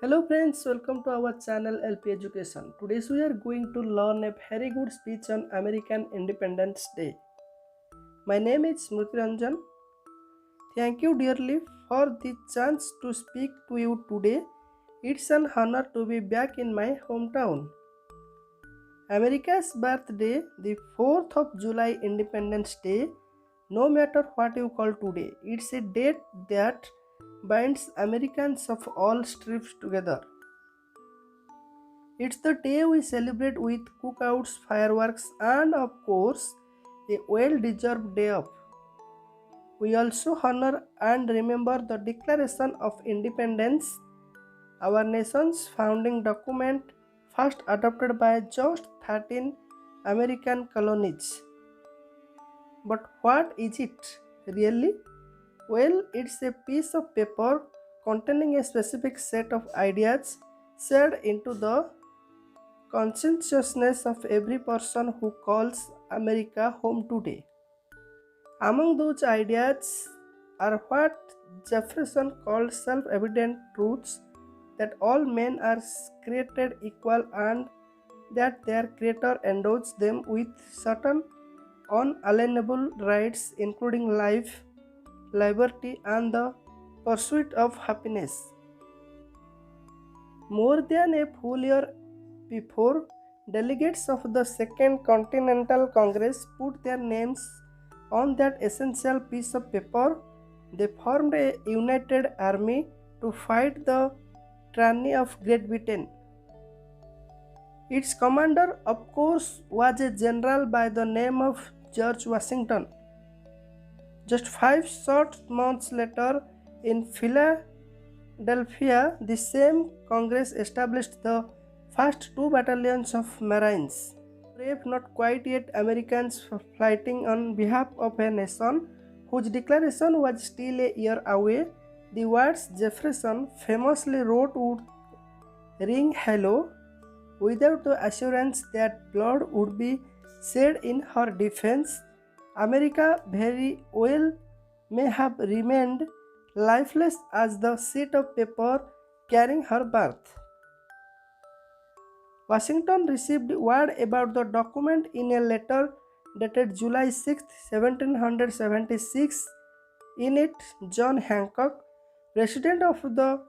Hello friends, welcome to our channel LP Education. Today we are going to learn a very good speech on American Independence Day. My name is Smriti Ranjan. Thank you dearly for the chance to speak to you today. It's an honor to be back in my hometown. America's birthday, the 4th of July Independence Day, no matter what you call today, it's a date that binds Americans of all stripes together. It's the day we celebrate with cookouts, fireworks, and of course, a well deserved day off. We also honor and remember the Declaration of Independence, our nation's founding document, first adopted by just 13 American colonies. But what is it really? Well, it's a piece of paper containing a specific set of ideas shared into the conscientiousness of every person who calls America home today. Among those ideas are what Jefferson called self evident truths that all men are created equal and that their Creator endows them with certain unalienable rights, including life, liberty, and the pursuit of happiness. More than a full year before, delegates of the Second Continental Congress put their names on that essential piece of paper. They formed a united army to fight the tyranny of Great Britain. Its commander, of course, was a general by the name of George Washington. Just 5 short months later, in Philadelphia, the same Congress established the first two battalions of Marines. Brave, not quite yet Americans fighting on behalf of a nation whose declaration was still a year away, the words Jefferson famously wrote would ring hollow without the assurance that blood would be shed in her defense. America very well may have remained lifeless as the sheet of paper carrying her birth. Washington received word about the document in a letter dated July 6, 1776. In it, John Hancock, President of the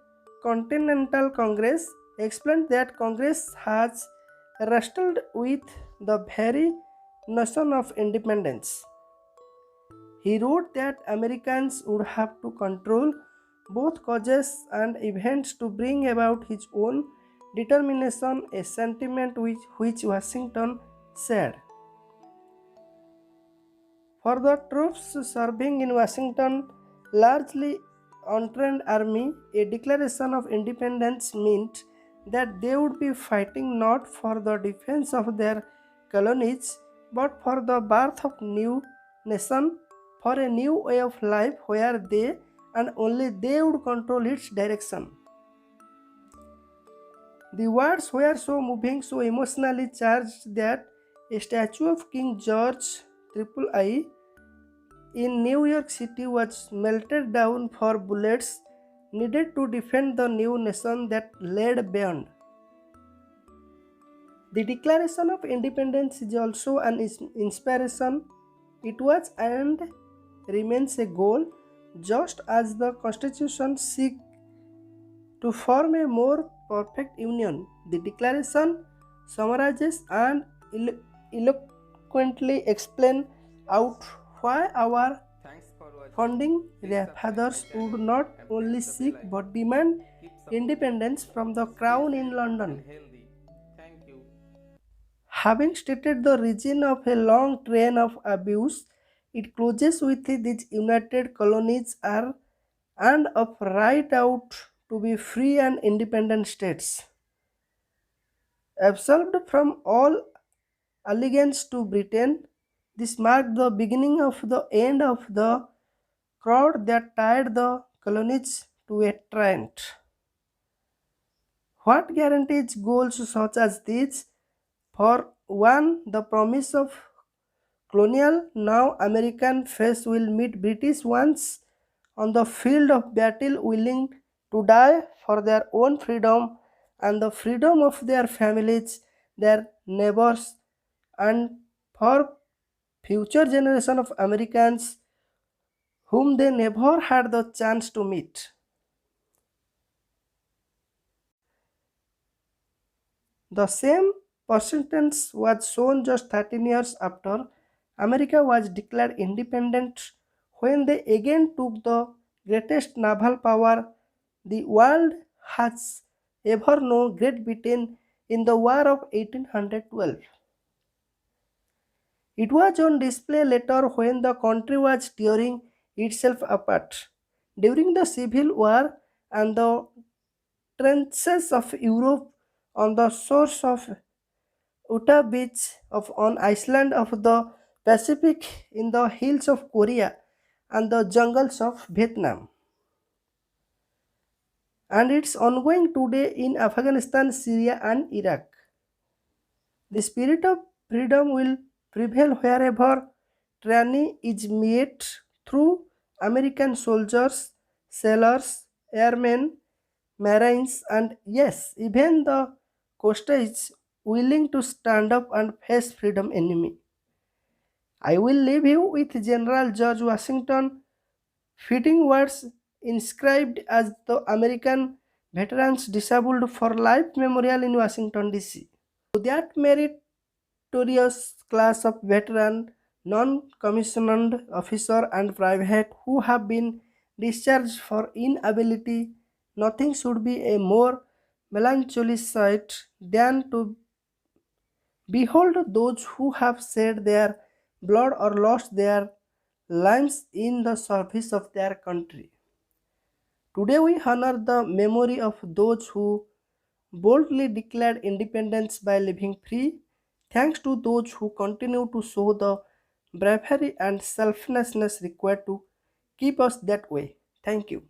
Continental Congress, explained that Congress has wrestled with the very notion of independence. He wrote that Americans would have to control both causes and events to bring about his own determination, a sentiment which Washington shared. For the troops serving in Washington's largely untrained army, a declaration of independence meant that they would be fighting not for the defense of their colonies, but for the birth of new nation, for a new way of life where they and only they would control its direction. The words were so moving, so emotionally charged that a statue of King George III in New York City was melted down for bullets needed to defend the new nation that laid beyond. The Declaration of Independence is also an inspiration. It was and remains a goal, just as the Constitution seeks to form a more perfect union. The Declaration summarizes and eloquently explains out why our founding fathers would not only seek but demand independence from the crown in London. Having stated the reason of a long train of abuse, it closes with these united colonies are and of right out to be free and independent states. Absolved from all allegiance to Britain, this marked the beginning of the end of the crowd that tied the colonies to a trend. What guarantees goals such as these? For one, the promise of colonial, now American face will meet British ones on the field of battle willing to die for their own freedom and the freedom of their families, their neighbors, and for future generation of Americans whom they never had the chance to meet. The same percentage was shown just 13 years after America was declared independent when they again took the greatest naval power the world has ever known, Great Britain, in the War of 1812. It was on display later when the country was tearing itself apart. During the Civil War and the trenches of Europe on the shores of Utah Beach of on Iceland of the Pacific in the hills of Korea and the jungles of Vietnam. And it's ongoing today in Afghanistan, Syria and Iraq. The spirit of freedom will prevail wherever tyranny is met through American soldiers, sailors, airmen, marines, and yes, even the Costa is willing to stand up and face freedom enemy. I will leave you with General George Washington fitting words inscribed as the American Veterans Disabled for Life Memorial in Washington DC. To that meritorious class of veteran, non-commissioned officer and private who have been discharged for inability, nothing should be a more melancholy sight than to behold those who have shed their blood or lost their lives in the service of their country. Today we honor the memory of those who boldly declared independence by living free, thanks to those who continue to show the bravery and selflessness required to keep us that way. Thank you.